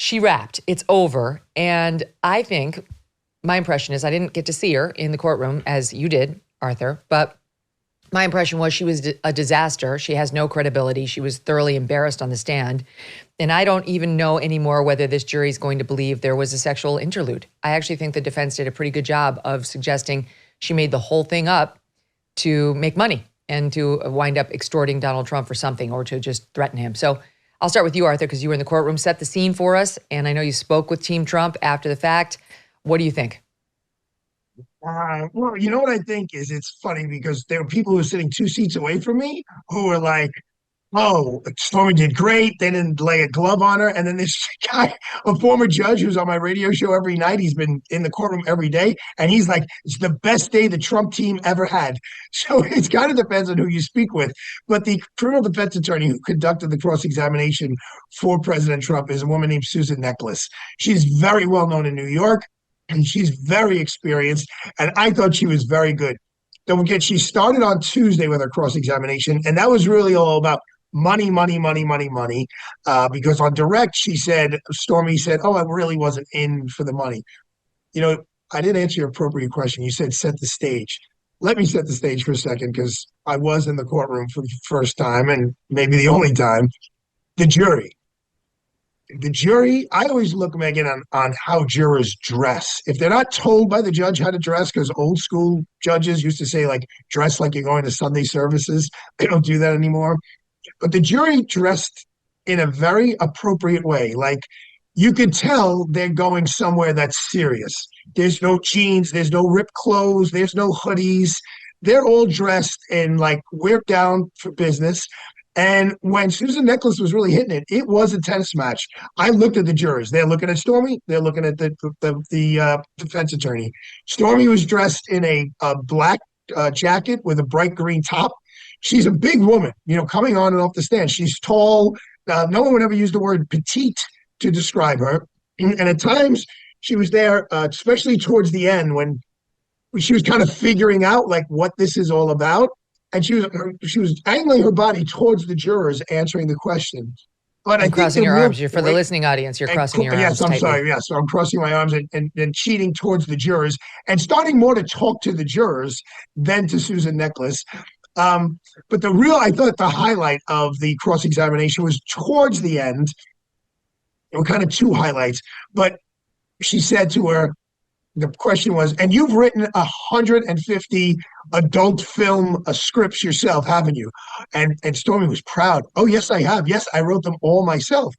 she wrapped. It's over. And I think my impression is I didn't get to see her in the courtroom as you did, Arthur, but my impression was she was a disaster. She has no credibility. She was thoroughly embarrassed on the stand. And I don't even know anymore whether this jury is going to believe there was a sexual interlude. I actually think the defense did a pretty good job of suggesting she made the whole thing up to make money and to wind up extorting Donald Trump for something or to just threaten him. So I'll start with you, Arthur, because you were in the courtroom. Set the scene for us. And I know you spoke with Team Trump after the fact. What do you think? Well, you know what I think is it's funny because there were people who were sitting 2 seats away from me who were like, "Oh, Stormy did great. They didn't lay a glove on her." And then this guy, a former judge who's on my radio show every night, he's been in the courtroom every day, and he's like, "It's the best day the Trump team ever had." So it kind of depends on who you speak with. But the criminal defense attorney who conducted the cross-examination for President Trump is a woman named Susan Neckles. She's very well known in New York, and she's very experienced. And I thought she was very good. Don't forget, she started on Tuesday with her cross-examination, and that was really all about money, money, money, money, money. Because on direct, Stormy said, "Oh, I really wasn't in for the money." You know, I didn't answer your appropriate question. You said set the stage. Let me set the stage for a second because I was in the courtroom for the first time and maybe the only time. The jury. The jury, I always look, Megan, on how jurors dress. If they're not told by the judge how to dress, because old school judges used to say, like, dress like you're going to Sunday services, they don't do that anymore. But the jury dressed in a very appropriate way. Like, you could tell they're going somewhere that's serious. There's no jeans, there's no ripped clothes, there's no hoodies. They're all dressed in, like, we're down for business. And when Susan Neckles was really hitting it, it was a tennis match. I looked at the jurors. They're looking at Stormy. They're looking at the defense attorney. Stormy was dressed in a black jacket with a bright green top. She's a big woman, coming on and off the stand. She's tall. No one would ever use the word petite to describe her. And at times she was there, especially towards the end when she was kind of figuring out like what this is all about. And she was angling her body towards the jurors answering the question. But I And think crossing the your real arms. For the listening audience, you're crossing your yes, arms I'm tightly. sorry. Yes, so I'm crossing my arms and cheating towards the jurors and starting more to talk to the jurors than to Susan Neckles. But I thought the highlight of the cross-examination was towards the end. There were kind of two highlights, but she said to her, the question was, and you've written 150 adult film scripts yourself, haven't you? And Stormy was proud. "Oh, yes, I have. Yes, I wrote them all myself."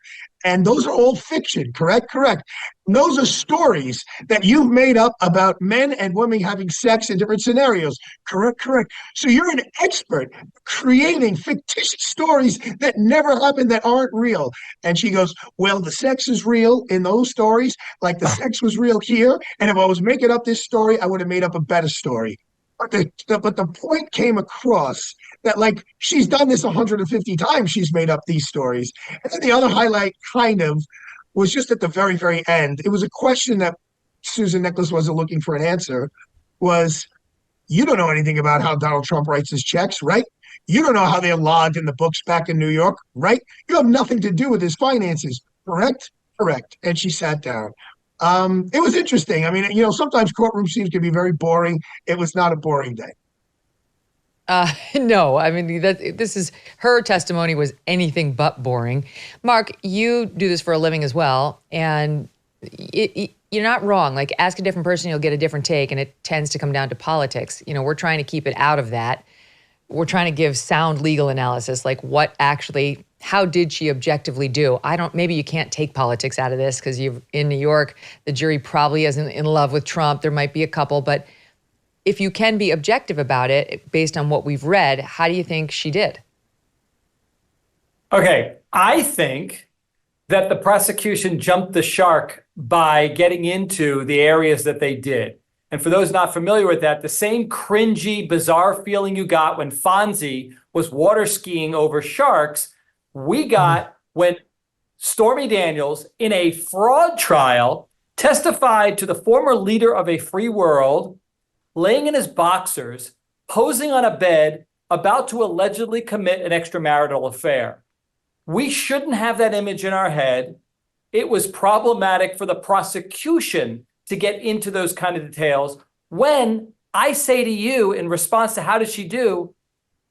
And those are all fiction, correct? Correct. And those are stories that you've made up about men and women having sex in different scenarios. Correct, correct. So you're an expert creating fictitious stories that never happened, that aren't real. And she goes, "Well, the sex is real in those stories, like the sex was real here. And if I was making up this story, I would have made up a better story." But the point came across that, like, she's done this 150 times. She's made up these stories. And then the other highlight kind of was just at the very, very end. It was a question that Susan Neckles wasn't looking for an answer, was, "You don't know anything about how Donald Trump writes his checks, right? You don't know how they're logged in the books back in New York, right? You have nothing to do with his finances, correct?" "Correct." And she sat down. It was interesting. I mean, sometimes courtroom scenes can be very boring. It was not a boring day. No, I mean, her testimony was anything but boring. Mark, you do this for a living as well, and you're not wrong. Like, ask a different person, you'll get a different take, and it tends to come down to politics. We're trying to keep it out of that. We're trying to give sound legal analysis, like how did she objectively do? Maybe you can't take politics out of this because in New York, the jury probably isn't in love with Trump. There might be a couple, but if you can be objective about it based on what we've read, how do you think she did? Okay, I think that the prosecution jumped the shark by getting into the areas that they did. And for those not familiar with that, the same cringy, bizarre feeling you got when Fonzie was water skiing over sharks, we got when Stormy Daniels, in a fraud trial, testified to the former leader of a free world, laying in his boxers, posing on a bed, about to allegedly commit an extramarital affair. We shouldn't have that image in our head. it was problematic for the prosecution to get into those kind of details when I say to you in response to how did she do,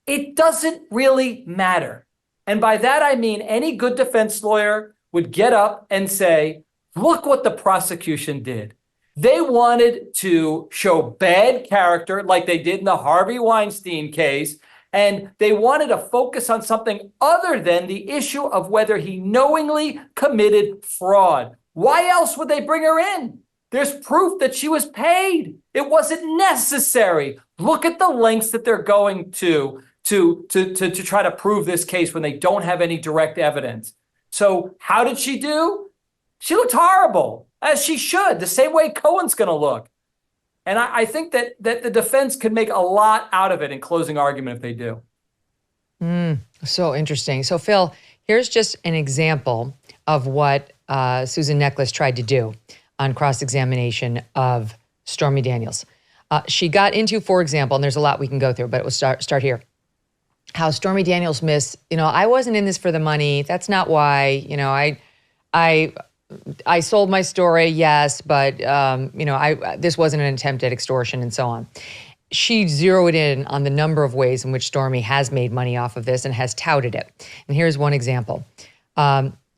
it doesn't really matter. And by that, I mean any good defense lawyer would get up and say, look what the prosecution did. They wanted to show bad character like they did in the Harvey Weinstein case, and they wanted to focus on something other than the issue of whether he knowingly committed fraud. Why else would they bring her in? There's proof that she was paid. It wasn't necessary. Look at the lengths that they're going to try to prove this case when they don't have any direct evidence. So how did she do? She looked horrible, as she should, the same way Cohen's going to look. And I think that the defense can make a lot out of it in closing argument if they do. So interesting. So Phil, here's just an example of what Susan Necklace tried to do on cross-examination of Stormy Daniels. She got into, for example, and there's a lot we can go through, but we'll start here. How Stormy Daniels I wasn't in this for the money. That's not why, I sold my story, yes, but this wasn't an attempt at extortion and so on. She zeroed in on the number of ways in which Stormy has made money off of this and has touted it. And here's one example.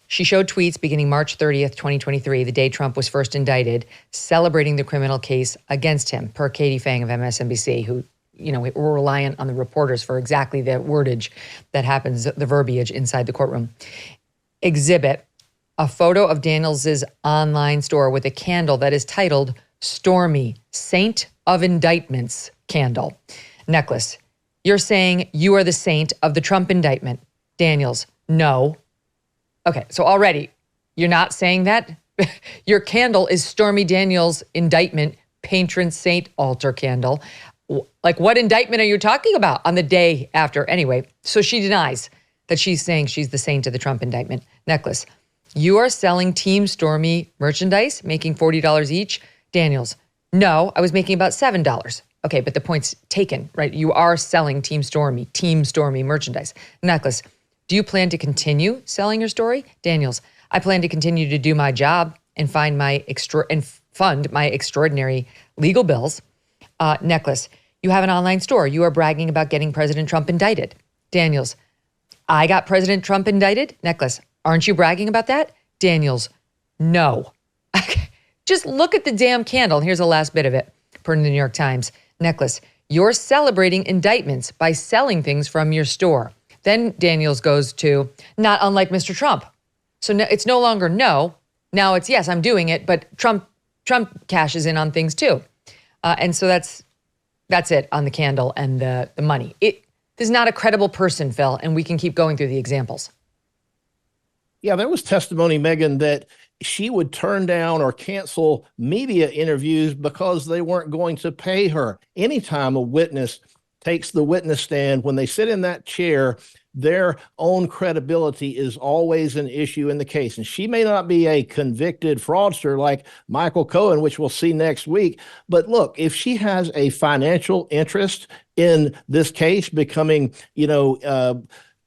She showed tweets beginning March 30th, 2023, the day Trump was first indicted, celebrating the criminal case against him, per Katie Phang of MSNBC, who, were reliant on the reporters for exactly the wordage that happens, the verbiage inside the courtroom. Exhibit, a photo of Daniels's online store with a candle that is titled Stormy, Saint of Indictments candle. Necklace, you're saying you are the saint of the Trump indictment. Daniels, no. Okay, so already you're not saying that? Your candle is Stormy Daniels' indictment patron saint altar candle. Like, what indictment are you talking about on the day after? Anyway, so she denies that she's saying she's the saint of the Trump indictment. Necklace, you are selling Team Stormy merchandise, making $40 each. Daniels, no, I was making about $7. Okay, but the point's taken, right? You are selling Team Stormy merchandise. Necklace, do you plan to continue selling your story? Daniels, I plan to continue to do my job and fund my extraordinary legal bills. Necklace, you have an online store. You are bragging about getting President Trump indicted. Daniels, I got President Trump indicted. Necklace, aren't you bragging about that? Daniels, no. Just look at the damn candle. Here's the last bit of it, per the New York Times. Necklace, you're celebrating indictments by selling things from your store. Then Daniels goes to, not unlike Mr. Trump. So it's no longer no. Now it's, yes, I'm doing it, but Trump cashes in on things too. And so that's it on the candle and the money. This is not a credible person, Phil, and we can keep going through the examples. Yeah, there was testimony, Megyn, that she would turn down or cancel media interviews because they weren't going to pay her. Anytime a witness takes the witness stand, when they sit in that chair, their own credibility is always an issue in the case. And she may not be a convicted fraudster like Michael Cohen, which we'll see next week. But look, if she has a financial interest in this case becoming,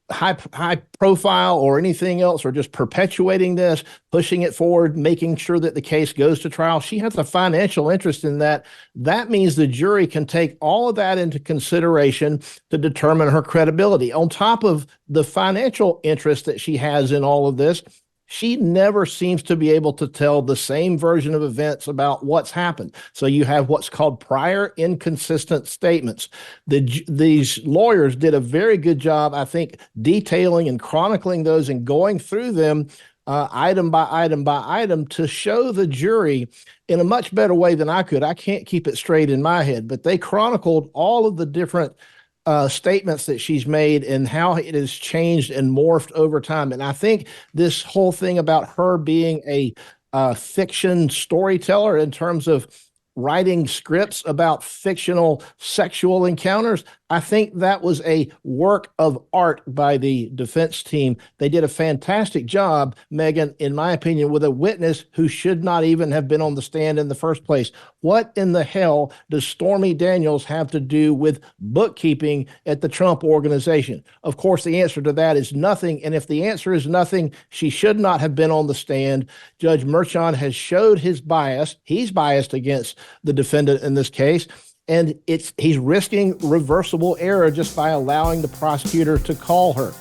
high profile or anything else, or just perpetuating this, pushing it forward, making sure that the case goes to trial, she has a financial interest in that. That means the jury can take all of that into consideration to determine her credibility. On top of the financial interest that she has in all of this, she never seems to be able to tell the same version of events about what's happened. So you have what's called prior inconsistent statements. These lawyers did a very good job, I think, detailing and chronicling those and going through them item by item by item to show the jury in a much better way than I could. I can't keep it straight in my head, but they chronicled all of the different statements that she's made and how it has changed and morphed over time. And I think this whole thing about her being a fiction storyteller in terms of writing scripts about fictional sexual encounters, I think that was a work of art by the defense team. They did a fantastic job, Megyn, in my opinion, with a witness who should not even have been on the stand in the first place. What in the hell does Stormy Daniels have to do with bookkeeping at the Trump organization? Of course, the answer to that is nothing. And if the answer is nothing, she should not have been on the stand. Judge Merchan has showed his bias. He's biased against the defendant in this case. And he's risking reversible error just by allowing the prosecutor to call her.